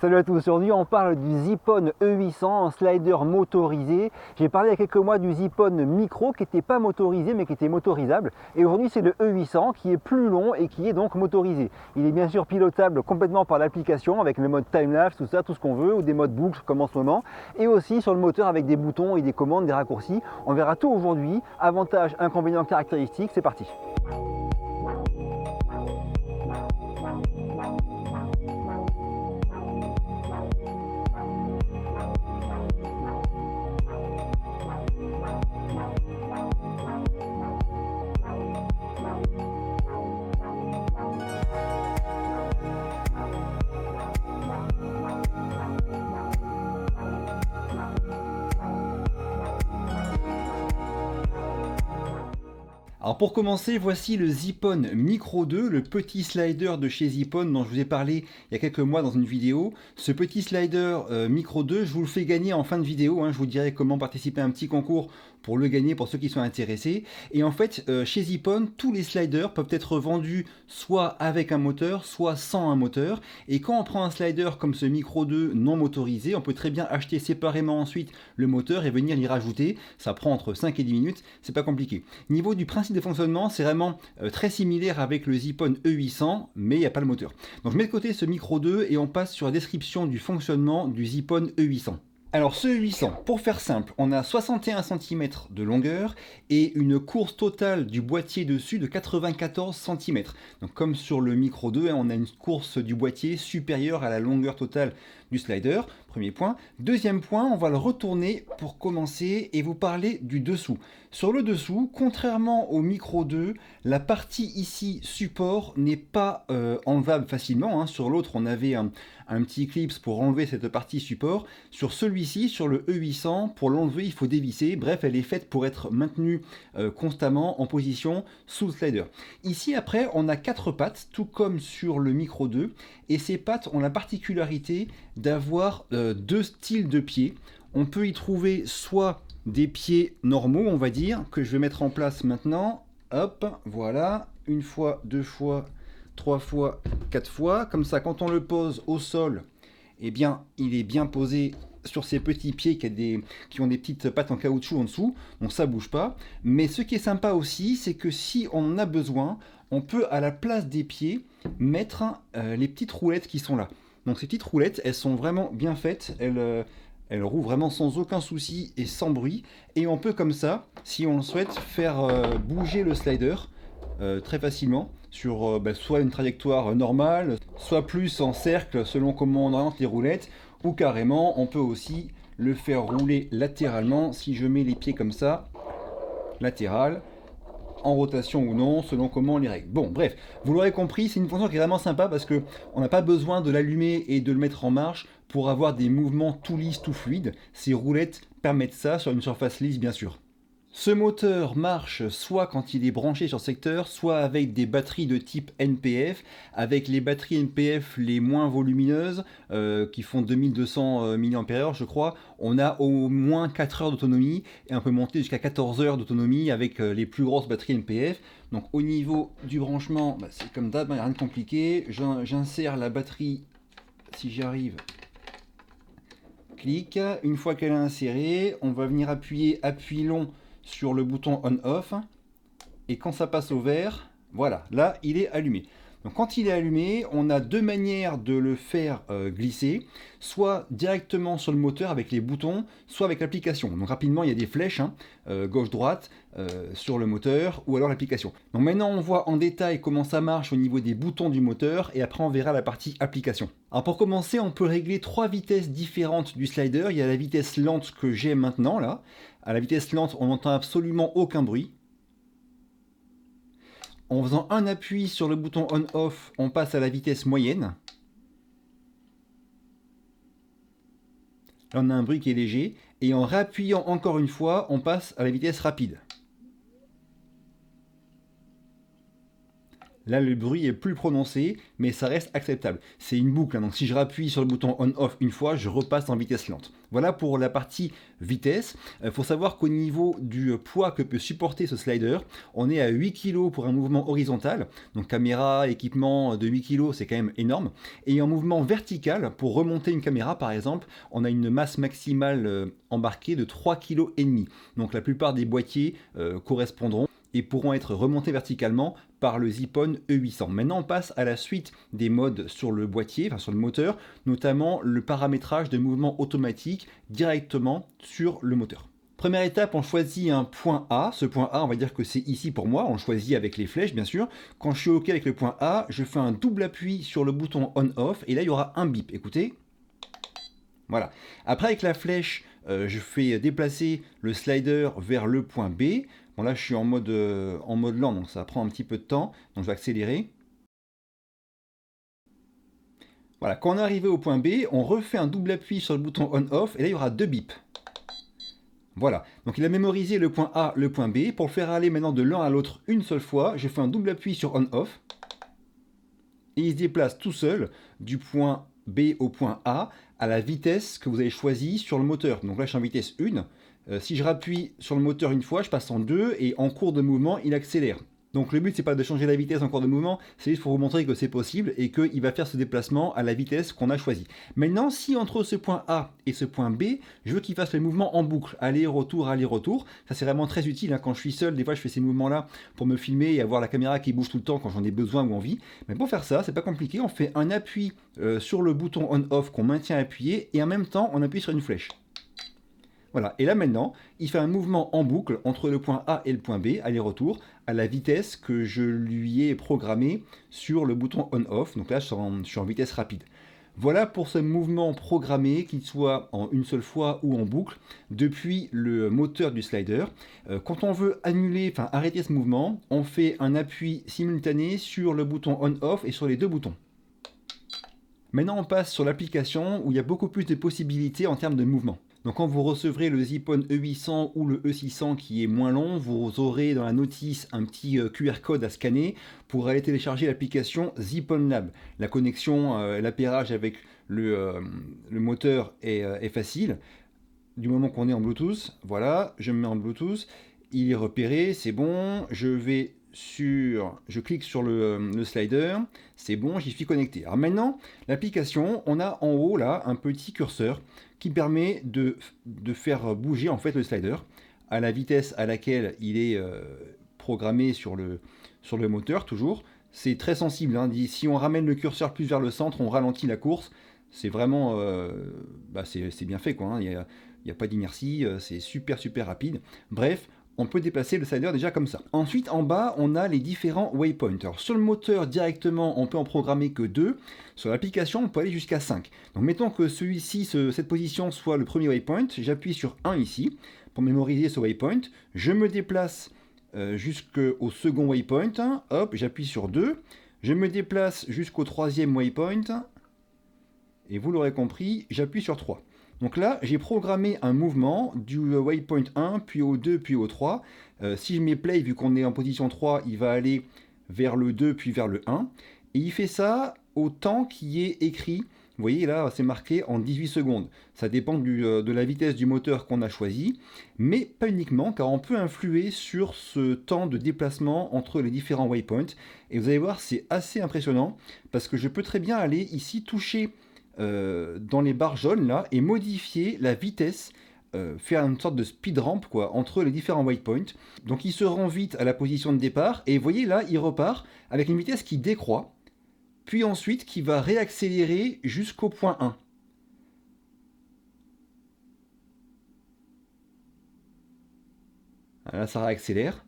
Salut à tous, aujourd'hui on parle du Zippon E800, un slider motorisé. J'ai parlé il y a quelques mois du Zippon Micro qui n'était pas motorisé mais qui était motorisable. Et aujourd'hui c'est le E800 qui est plus long et qui est donc motorisé. Il est bien sûr pilotable complètement par l'application avec le mode time-lapse, tout ça, tout ce qu'on veut, ou des modes boucle comme en ce moment. Et aussi sur le moteur avec des boutons et des commandes, des raccourcis. On verra tout aujourd'hui. Avantages, inconvénients, caractéristiques, c'est parti. Alors pour commencer, voici le Zippon Micro 2, le petit slider de chez Zippon dont je vous ai parlé il y a quelques mois dans une vidéo. Ce petit slider Micro 2, je vous le fais gagner en fin de vidéo, je vous dirai comment participer à un petit concours pour le gagner pour ceux qui sont intéressés. Et en fait, chez Zippon, tous les sliders peuvent être vendus soit avec un moteur, soit sans un moteur. Et quand on prend un slider comme ce Micro 2 non motorisé, on peut très bien acheter séparément ensuite le moteur et venir l'y rajouter. Ça prend entre 5 et 10 minutes, c'est pas compliqué. Niveau du principe de fonctionnement, c'est vraiment très similaire avec le Zippon E800, mais il n'y a pas le moteur. Donc je mets de côté ce Micro 2 et on passe sur la description du fonctionnement du Zippon E800. Alors ce 800, pour faire simple, on a 61 cm de longueur et une course totale du boîtier dessus de 94 cm. Donc comme sur le Micro 2, on a une course du boîtier supérieure à la longueur totale du slider, premier point. Deuxième point, on va le retourner pour commencer et vous parler du dessous. Sur le dessous, contrairement au Micro 2, la partie ici support n'est pas enlevable facilement. Sur l'autre, on avait un petit clip pour enlever cette partie support. Sur celui-ci, sur le E800, pour l'enlever, il faut dévisser. Bref, elle est faite pour être maintenue constamment en position sous le slider. Ici, après, on a 4 pattes, tout comme sur le Micro 2. Et ces pattes ont la particularité d'avoir 2 styles de pieds. On peut y trouver soit des pieds normaux, on va dire, que je vais mettre en place maintenant. Hop, voilà, une fois, deux fois, 3 fois, 4 fois. Comme ça, quand on le pose au sol, eh bien, il est bien posé sur ces petits pieds qui ont des petites pattes en caoutchouc en dessous. Donc ça bouge pas. Mais ce qui est sympa aussi, c'est que si on en a besoin, on peut à la place des pieds mettre les petites roulettes qui sont là. Donc ces petites roulettes, elles sont vraiment bien faites. Elles roulent vraiment sans aucun souci et sans bruit. Et on peut comme ça, si on le souhaite, faire bouger le slider très facilement sur soit une trajectoire normale, soit plus en cercle selon comment on oriente les roulettes, ou carrément on peut aussi le faire rouler latéralement si je mets les pieds comme ça, latéral, en rotation ou non, selon comment on les règle. Bon, bref, vous l'aurez compris, c'est une fonction qui est vraiment sympa parce que on n'a pas besoin de l'allumer et de le mettre en marche pour avoir des mouvements tout lisses, tout fluides. Ces roulettes permettent ça sur une surface lisse, bien sûr. Ce moteur marche soit quand il est branché sur secteur, soit avec des batteries de type NPF. Avec les batteries NPF les moins volumineuses, qui font 2200 mAh je crois, on a au moins 4 heures d'autonomie et on peut monter jusqu'à 14 heures d'autonomie avec les plus grosses batteries NPF. Donc au niveau du branchement, c'est comme d'hab, il n'y a rien de compliqué. J'insère la batterie, si j'y arrive. Clic. Une fois qu'elle est insérée, on va venir appuyer appui long sur le bouton on-off, et quand ça passe au vert, voilà, là il est allumé. Donc quand il est allumé, on a deux manières de le faire glisser, soit directement sur le moteur avec les boutons, soit avec l'application. Donc rapidement, il y a des flèches, gauche-droite, sur le moteur, ou alors l'application. Donc maintenant, on voit en détail comment ça marche au niveau des boutons du moteur, et après on verra la partie application. Alors pour commencer, on peut régler 3 vitesses différentes du slider. Il y a la vitesse lente que j'ai maintenant, là. À la vitesse lente, on n'entend absolument aucun bruit. En faisant un appui sur le bouton on-off, on passe à la vitesse moyenne. Là, on a un bruit qui est léger. Et en réappuyant encore une fois, on passe à la vitesse rapide. Là, le bruit est plus prononcé, mais ça reste acceptable. C'est une boucle, hein, donc si je rappuie sur le bouton on-off une fois, je repasse en vitesse lente. Voilà pour la partie vitesse. Il faut savoir qu'au niveau du poids que peut supporter ce slider, on est à 8 kg pour un mouvement horizontal. Donc caméra, équipement de 8 kg, c'est quand même énorme. Et en mouvement vertical, pour remonter une caméra par exemple, on a une masse maximale embarquée de 3,5 kg. Donc la plupart des boîtiers correspondront et pourront être remontés verticalement par le Zipone E800. Maintenant, on passe à la suite des modes sur le boîtier, enfin sur le moteur, notamment le paramétrage de mouvement automatique directement sur le moteur. Première étape, on choisit un point A. Ce point A, on va dire que c'est ici pour moi. On le choisit avec les flèches, bien sûr. Quand je suis OK avec le point A, je fais un double appui sur le bouton on-off et là, il y aura un bip. Écoutez. Voilà. Après, avec la flèche, je fais déplacer le slider vers le point B. Bon, là, je suis en mode lent, donc ça prend un petit peu de temps. Donc, je vais accélérer. Voilà, quand on est arrivé au point B, on refait un double appui sur le bouton on-off, et là, il y aura 2 bips. Voilà, donc il a mémorisé le point A, le point B. Pour le faire aller maintenant de l'un à l'autre une seule fois, je fais un double appui sur on-off. Et il se déplace tout seul du point B au point A à la vitesse que vous avez choisie sur le moteur. Donc là, je suis en vitesse 1. Si je rappuie sur le moteur une fois, je passe en 2 et en cours de mouvement, il accélère. Donc le but, c'est pas de changer la vitesse en cours de mouvement, c'est juste pour vous montrer que c'est possible et qu'il va faire ce déplacement à la vitesse qu'on a choisi. Maintenant, si entre ce point A et ce point B, je veux qu'il fasse le mouvement en boucle, aller-retour, aller-retour, ça c'est vraiment très utile, hein. Quand je suis seul, des fois je fais ces mouvements-là pour me filmer et avoir la caméra qui bouge tout le temps quand j'en ai besoin ou envie. Mais pour faire ça, c'est pas compliqué, on fait un appui sur le bouton on-off qu'on maintient appuyé et en même temps on appuie sur une flèche. Voilà, et là maintenant, il fait un mouvement en boucle entre le point A et le point B, aller-retour, à la vitesse que je lui ai programmée sur le bouton on-off. Donc là, je suis en vitesse rapide. Voilà pour ce mouvement programmé, qu'il soit en une seule fois ou en boucle, depuis le moteur du slider. Quand on veut annuler, enfin arrêter ce mouvement, on fait un appui simultané sur le bouton on-off et sur les deux boutons. Maintenant, on passe sur l'application où il y a beaucoup plus de possibilités en termes de mouvement. Donc quand vous recevrez le Zipone E800 ou le E600 qui est moins long, vous aurez dans la notice un petit QR code à scanner pour aller télécharger l'application Zipone Lab. La connexion, l'appairage avec le moteur est facile. Du moment qu'on est en Bluetooth, voilà, je me mets en Bluetooth, il est repéré, c'est bon, je clique sur le slider, c'est bon, j'y suis connecté. Alors maintenant, l'application, on a en haut là un petit curseur qui permet de faire bouger en fait le slider à la vitesse à laquelle il est programmé sur le moteur toujours. C'est très sensible, hein. Si on ramène le curseur plus vers le centre, on ralentit la course. C'est vraiment, c'est bien fait quoi, hein. Il n'y a pas d'inertie, c'est super rapide. Bref, on peut déplacer le slider déjà comme ça. Ensuite, en bas, on a les différents waypoints. Alors, sur le moteur, directement, on peut en programmer que 2. Sur l'application, on peut aller jusqu'à 5. Donc, mettons que celui-ci, cette position, soit le premier waypoint. J'appuie sur 1 ici, pour mémoriser ce waypoint. Je me déplace jusqu'au second waypoint. Hop, j'appuie sur 2. Je me déplace jusqu'au troisième waypoint. Et vous l'aurez compris, j'appuie sur 3. Donc là, j'ai programmé un mouvement du waypoint 1, puis au 2, puis au 3. Si je mets play, vu qu'on est en position 3, il va aller vers le 2, puis vers le 1. Et il fait ça au temps qui est écrit. Vous voyez, là, c'est marqué en 18 secondes. Ça dépend de la vitesse du moteur qu'on a choisi, mais pas uniquement, car on peut influer sur ce temps de déplacement entre les différents waypoints. Et vous allez voir, c'est assez impressionnant, parce que je peux très bien aller ici toucher dans les barres jaunes là et modifier la vitesse, faire une sorte de speed ramp quoi entre les différents waypoints. Donc il se rend vite à la position de départ et vous voyez là il repart avec une vitesse qui décroît, puis ensuite qui va réaccélérer jusqu'au point 1. Là ça réaccélère.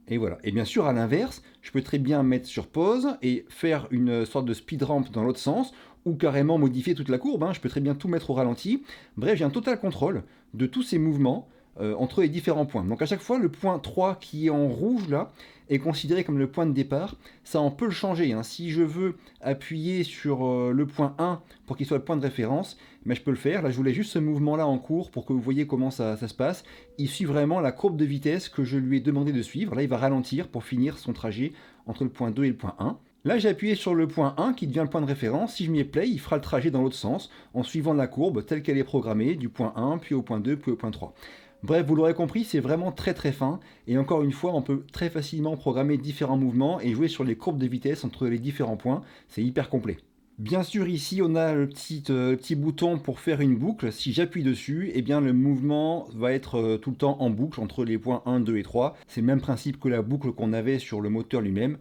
Et voilà. Et bien sûr, à l'inverse, je peux très bien mettre sur pause et faire une sorte de speed ramp dans l'autre sens, ou carrément modifier toute la courbe, hein. Je peux très bien tout mettre au ralenti. Bref, j'ai un total contrôle de tous ces mouvements entre les différents points. Donc à chaque fois, le point 3 qui est en rouge là est considéré comme le point de départ. Ça, on peut le changer, hein. Si je veux appuyer sur le point 1 pour qu'il soit le point de référence, mais je peux le faire. Là, je voulais juste ce mouvement-là en cours pour que vous voyez comment ça se passe. Il suit vraiment la courbe de vitesse que je lui ai demandé de suivre. Là, il va ralentir pour finir son trajet entre le point 2 et le point 1. Là, j'ai appuyé sur le point 1 qui devient le point de référence. Si je mets play, il fera le trajet dans l'autre sens en suivant la courbe telle qu'elle est programmée, du point 1, puis au point 2, puis au point 3. Bref, vous l'aurez compris, c'est vraiment très très fin. Et encore une fois, on peut très facilement programmer différents mouvements et jouer sur les courbes de vitesse entre les différents points. C'est hyper complet. Bien sûr, ici, on a le petit bouton pour faire une boucle. Si j'appuie dessus, eh bien, le mouvement va être tout le temps en boucle entre les points 1, 2 et 3. C'est le même principe que la boucle qu'on avait sur le moteur lui-même.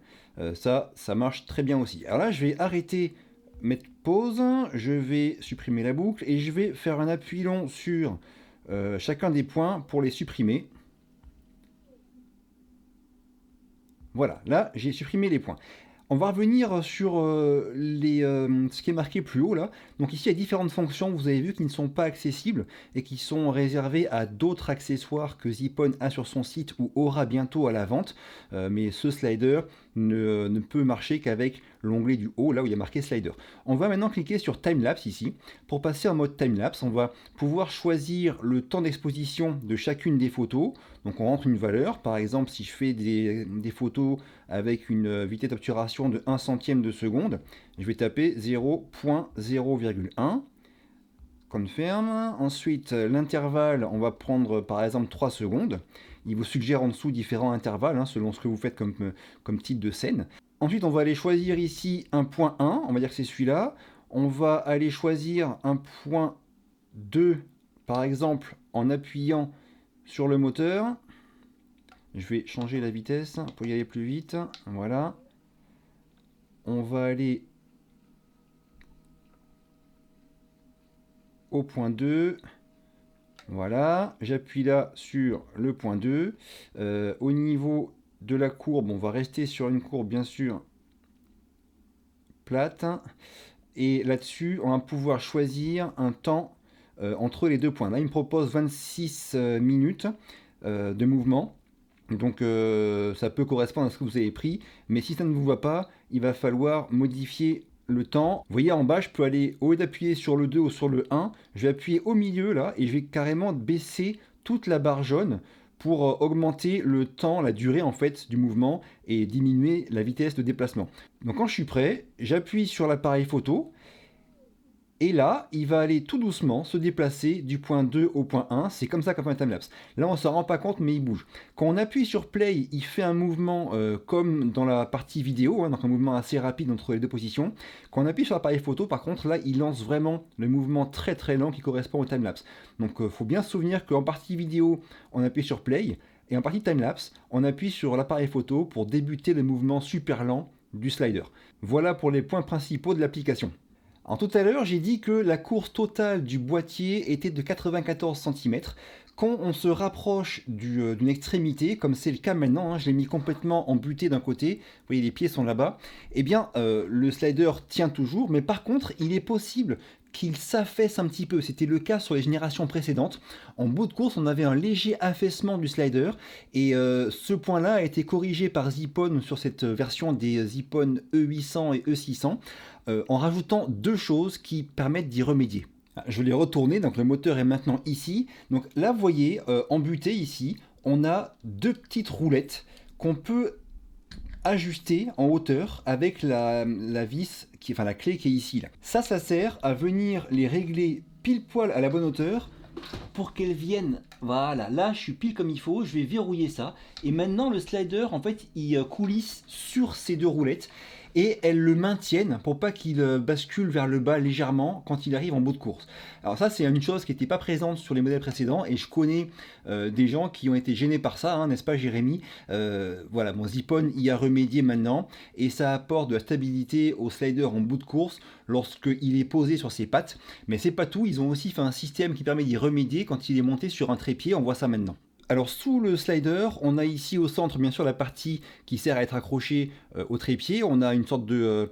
Ça marche très bien aussi. Alors là, je vais arrêter, mettre pause. Je vais supprimer la boucle et je vais faire un appui long sur chacun des points pour les supprimer. Voilà, là, j'ai supprimé les points. On va revenir sur ce qui est marqué plus haut là. Donc ici il y a différentes fonctions, vous avez vu, qui ne sont pas accessibles et qui sont réservées à d'autres accessoires que Zippon a sur son site ou aura bientôt à la vente. Mais ce slider ne peut marcher qu'avec l'onglet du haut, là où il y a marqué slider. On va maintenant cliquer sur Timelapse ici. Pour passer en mode Timelapse, on va pouvoir choisir le temps d'exposition de chacune des photos. Donc on rentre une valeur, par exemple si je fais des photos avec une vitesse d'obturation de 1 centième de seconde, je vais taper 0.0,1, confirm. Ensuite l'intervalle, on va prendre par exemple 3 secondes. Il vous suggère en dessous différents intervalles selon ce que vous faites comme type de scène. Ensuite on va aller choisir ici un point 1, on va dire que c'est celui-là. On va aller choisir un point 2 par exemple en appuyant sur le moteur. Je vais changer la vitesse pour y aller plus vite. Voilà. On va aller au point 2. Voilà. J'appuie là sur le point 2. Au niveau de la courbe, on va rester sur une courbe bien sûr plate. Et là-dessus, on va pouvoir choisir un temps entre les deux points. Là, il me propose 26 minutes de mouvement. Donc ça peut correspondre à ce que vous avez pris, mais si ça ne vous va pas, il va falloir modifier le temps. Vous voyez en bas, je peux aller, au lieu d'appuyer sur le 2 ou sur le 1, je vais appuyer au milieu là, et je vais carrément baisser toute la barre jaune pour augmenter le temps, la durée en fait du mouvement et diminuer la vitesse de déplacement. Donc quand je suis prêt, j'appuie sur l'appareil photo. Et là, il va aller tout doucement se déplacer du point 2 au point 1. C'est comme ça qu'on fait un timelapse. Là, on ne s'en rend pas compte, mais il bouge. Quand on appuie sur play, il fait un mouvement comme dans la partie vidéo, donc un mouvement assez rapide entre les deux positions. Quand on appuie sur l'appareil photo, par contre, là, il lance vraiment le mouvement très très lent qui correspond au timelapse. Donc, il faut bien se souvenir qu'en partie vidéo, on appuie sur play. Et en partie timelapse, on appuie sur l'appareil photo pour débuter le mouvement super lent du slider. Voilà pour les points principaux de l'application. Alors tout à l'heure, j'ai dit que la course totale du boîtier était de 94 cm. Quand on se rapproche d'une extrémité, comme c'est le cas maintenant, je l'ai mis complètement en butée d'un côté, vous voyez les pieds sont là-bas, eh bien le slider tient toujours, mais par contre il est possible qu'il s'affaisse un petit peu. C'était le cas sur les générations précédentes. En bout de course, on avait un léger affaissement du slider et ce point-là a été corrigé par Zippon sur cette version des Zippon E800 et E600 en rajoutant deux choses qui permettent d'y remédier. Je l'ai retourné, donc le moteur est maintenant ici. Donc là, vous voyez, en butée ici, on a deux petites roulettes qu'on peut ajuster en hauteur avec la vis, la clé qui est ici. Là. Ça sert à venir les régler pile poil à la bonne hauteur pour qu'elles viennent. Voilà, là je suis pile comme il faut, je vais verrouiller ça. Et maintenant le slider, en fait, il coulisse sur ces deux roulettes. Et elles le maintiennent pour pas qu'il bascule vers le bas légèrement quand il arrive en bout de course. Alors ça c'est une chose qui n'était pas présente sur les modèles précédents et je connais des gens qui ont été gênés par ça, n'est-ce pas Jérémy? Voilà, mon Zippon y a remédié maintenant et ça apporte de la stabilité au slider en bout de course lorsqu'il est posé sur ses pattes. Mais c'est pas tout, ils ont aussi fait un système qui permet d'y remédier quand il est monté sur un trépied, on voit ça maintenant. Alors sous le slider, on a ici au centre bien sûr la partie qui sert à être accrochée au trépied. On a une sorte de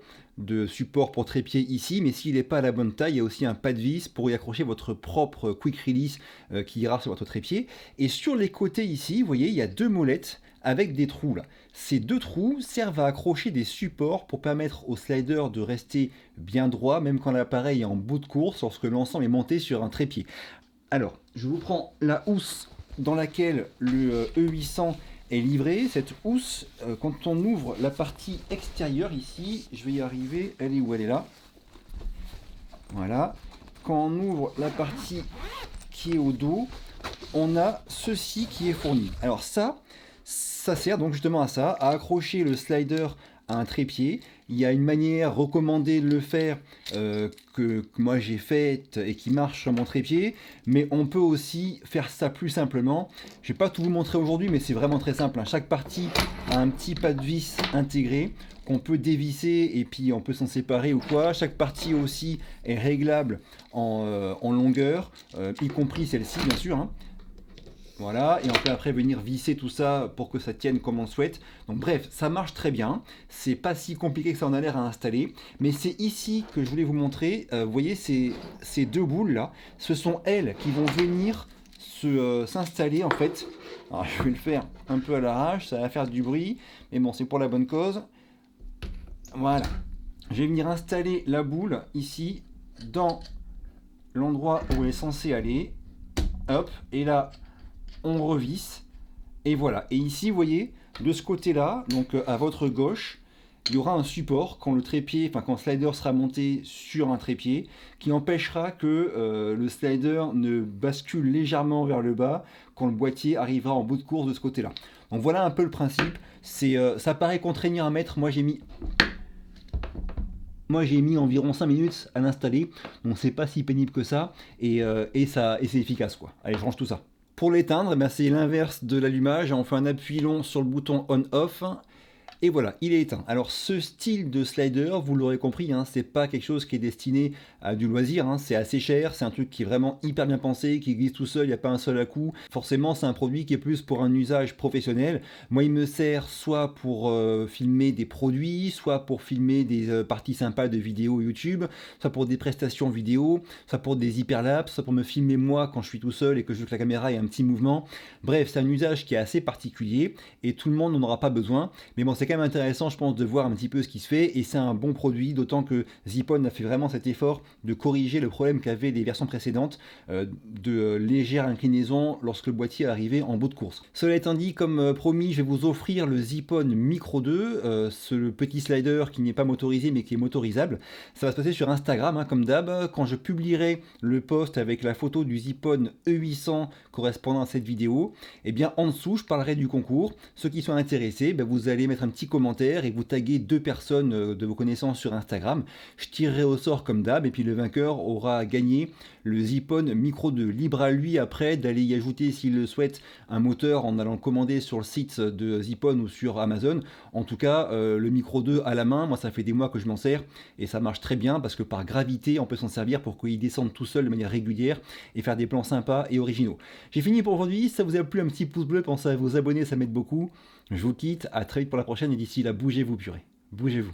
support pour trépied ici, mais s'il n'est pas à la bonne taille, il y a aussi un pas de vis pour y accrocher votre propre quick release qui ira sur votre trépied. Et sur les côtés ici, vous voyez, il y a deux molettes avec des trous là. Ces deux trous servent à accrocher des supports pour permettre au slider de rester bien droit, même quand l'appareil est en bout de course, lorsque l'ensemble est monté sur un trépied. Alors, je vous prends la housse dans laquelle le E800 est livrée. Cette housse, quand on ouvre la partie extérieure ici, je vais y arriver, elle est où? Elle est là. Voilà. Quand on ouvre la partie qui est au dos, on a ceci qui est fourni. Alors ça sert donc justement à ça, à accrocher le slider à un trépied. Il y a une manière recommandée de le faire que moi j'ai faite et qui marche sur mon trépied, mais on peut aussi faire ça plus simplement. Je vais pas tout vous montrer aujourd'hui, mais c'est vraiment très simple, hein. Chaque partie a un petit pas de vis intégré qu'on peut dévisser et puis on peut s'en séparer ou quoi. Chaque partie aussi est réglable en longueur, y compris celle-ci bien sûr, hein. Voilà, et on peut après venir visser tout ça pour que ça tienne comme on souhaite. Donc bref, ça marche très bien. C'est pas si compliqué que ça en a l'air à installer. Mais c'est ici que je voulais vous montrer. Vous voyez ces deux boules là, ce sont elles qui vont venir s'installer en fait. Alors je vais le faire un peu à l'arrache, ça va faire du bruit. Mais bon, c'est pour la bonne cause. Voilà. Je vais venir installer la boule ici, dans l'endroit où elle est censée aller. Hop, et là on revisse, et voilà. Et ici, vous voyez, de ce côté-là, donc à votre gauche, il y aura un support quand le trépied, enfin quand le slider sera monté sur un trépied, qui empêchera que le slider ne bascule légèrement vers le bas quand le boîtier arrivera en bout de course de ce côté-là. Donc voilà un peu le principe. Ça paraît contraignant à mettre. Moi j'ai mis environ 5 minutes à l'installer, donc c'est pas si pénible que ça, et c'est efficace quoi. Allez, je range tout ça. Pour l'éteindre, c'est l'inverse de l'allumage, on fait un appui long sur le bouton on-off, et voilà, il est éteint. Alors ce style de slider, vous l'aurez compris, hein, c'est pas quelque chose qui est destiné à du loisir, hein, c'est assez cher, c'est un truc qui est vraiment hyper bien pensé, qui glisse tout seul, il n'y a pas un seul à-coup. Forcément, c'est un produit qui est plus pour un usage professionnel. Moi, il me sert soit pour filmer des produits, soit pour filmer des parties sympas de vidéos YouTube, soit pour des prestations vidéo, soit pour des hyperlapses, soit pour me filmer moi quand je suis tout seul et que je veux que la caméra ait un petit mouvement. Bref, c'est un usage qui est assez particulier et tout le monde n'en aura pas besoin. Mais bon, c'est quand même intéressant, je pense, de voir un petit peu ce qui se fait, et c'est un bon produit, d'autant que Zipone a fait vraiment cet effort de corriger le problème qu'avaient les versions précédentes de légère inclinaison lorsque le boîtier arrivait en bout de course. Cela étant dit, comme promis, je vais vous offrir le Zipone Micro 2, ce petit slider qui n'est pas motorisé mais qui est motorisable. Ça va se passer sur Instagram, hein, comme d'hab. Quand je publierai le post avec la photo du Zipone E800 correspondant à cette vidéo, et bien en dessous, je parlerai du concours. Ceux qui sont intéressés, vous allez mettre un petit commentaire et vous taguer 2 personnes de vos connaissances sur Instagram. Je tirerai au sort comme d'hab, et puis le vainqueur aura gagné le Zipone Micro 2. Libre à lui après d'aller y ajouter, s'il le souhaite, un moteur en allant le commander sur le site de Zipone ou sur Amazon. En tout cas, le Micro 2 à la main, moi ça fait des mois que je m'en sers et ça marche très bien parce que par gravité on peut s'en servir pour qu'il descende tout seul de manière régulière et faire des plans sympas et originaux. J'ai fini pour aujourd'hui. Si ça vous a plu, un petit pouce bleu, pensez à vous abonner, ça m'aide beaucoup. Je vous quitte, à très vite pour la prochaine, et d'ici là, bougez-vous purée. Bougez-vous.